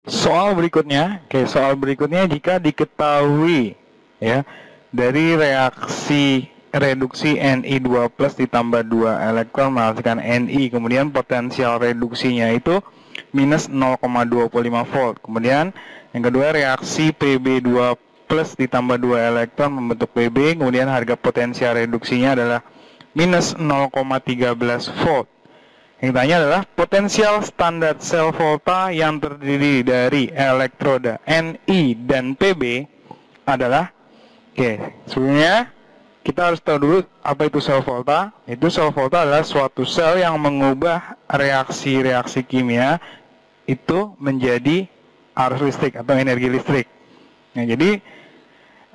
Soal berikutnya jika diketahui ya dari reaksi reduksi Ni2+ ditambah 2 elektron menghasilkan Ni, kemudian potensial reduksinya itu minus 0,25 volt. Kemudian yang kedua reaksi Pb2+ ditambah 2 elektron membentuk Pb, kemudian harga potensial reduksinya adalah minus 0,13 volt. Yang ditanya adalah potensial standar sel volta yang terdiri dari elektroda Ni dan Pb adalah, sebelumnya kita harus tahu dulu apa itu sel volta. Itu sel volta adalah suatu sel yang mengubah reaksi-reaksi kimia itu menjadi arus listrik atau energi listrik. Nah, jadi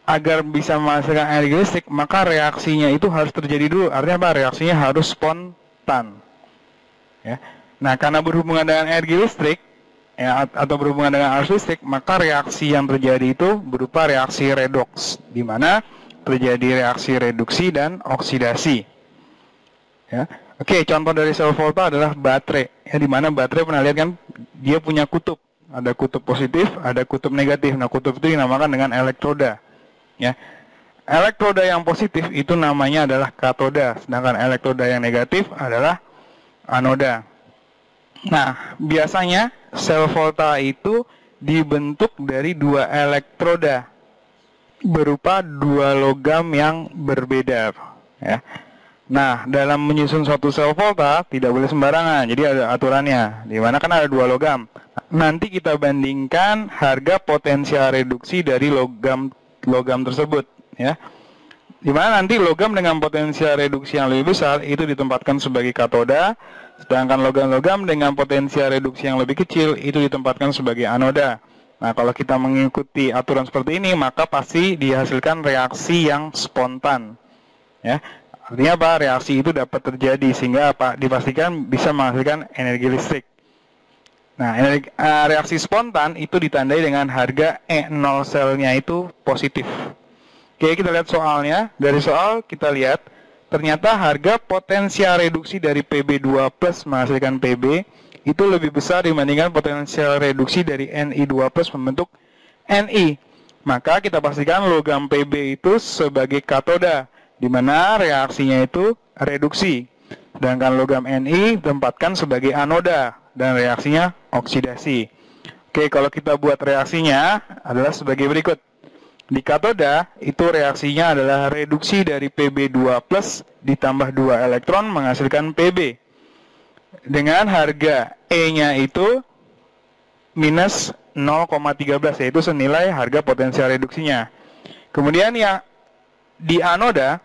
agar bisa menghasilkan energi listrik, maka reaksinya itu harus terjadi dulu. Artinya apa? Reaksinya harus spontan. Ya. Nah, karena berhubungan dengan energi listrik ya, atau berhubungan dengan arus listrik, maka reaksi yang terjadi itu berupa reaksi redoks, di mana terjadi reaksi reduksi dan oksidasi. Ya. Oke, contoh dari sel volta adalah baterai. Ya, di mana baterai pernah lihat kan, dia punya kutub. Ada kutub positif, ada kutub negatif. Nah, kutub itu dinamakan dengan elektroda. Ya. Elektroda yang positif itu namanya adalah katoda, sedangkan elektroda yang negatif adalah anoda. Nah, biasanya sel volta itu dibentuk dari 2 elektroda berupa 2 logam yang berbeda. Ya. Nah, dalam menyusun suatu sel volta tidak boleh sembarangan. Jadi ada aturannya. Di mana kan ada 2 logam. Nanti kita bandingkan harga potensial reduksi dari logam tersebut. Ya. Di mana nanti logam dengan potensial reduksi yang lebih besar itu ditempatkan sebagai katoda, sedangkan logam-logam dengan potensial reduksi yang lebih kecil itu ditempatkan sebagai anoda. Nah, kalau kita mengikuti aturan seperti ini, maka pasti dihasilkan reaksi yang spontan. Ya, artinya apa? Reaksi itu dapat terjadi sehingga apa? Dipastikan bisa menghasilkan energi listrik. Nah, reaksi spontan itu ditandai dengan harga E0 selnya itu positif. Oke, kita lihat soalnya. Dari soal kita lihat, ternyata harga potensial reduksi dari Pb2+ menghasilkan Pb itu lebih besar dibandingkan potensial reduksi dari Ni2+ membentuk Ni. Maka kita pastikan logam Pb itu sebagai katoda, di mana reaksinya itu reduksi. Sedangkan logam Ni ditempatkan sebagai anoda, dan reaksinya oksidasi. Oke, kalau kita buat reaksinya adalah sebagai berikut. Di katoda, itu reaksinya adalah reduksi dari Pb2+ ditambah 2 elektron menghasilkan Pb. Dengan harga E-nya itu minus 0,13, yaitu senilai harga potensial reduksinya. Kemudian yang di anoda,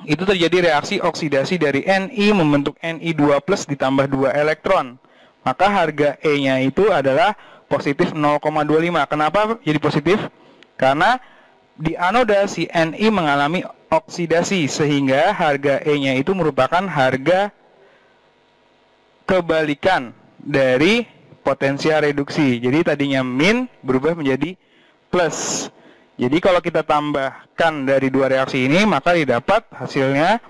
itu terjadi reaksi oksidasi dari Ni membentuk Ni2+ ditambah 2 elektron. Maka harga E-nya itu adalah positif 0,25. Kenapa jadi positif? Karena di anoda si Ni mengalami oksidasi sehingga harga E-nya itu merupakan harga kebalikan dari potensial reduksi. Jadi tadinya min berubah menjadi plus. Jadi kalau kita tambahkan dari 2 reaksi ini, maka didapat hasilnya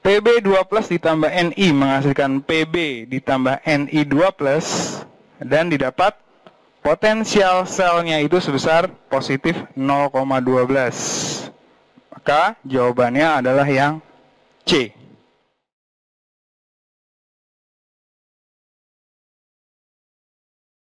Pb2+ ditambah Ni menghasilkan Pb ditambah Ni2+, dan didapat potensial selnya itu sebesar positif 0,12. Maka jawabannya adalah yang C.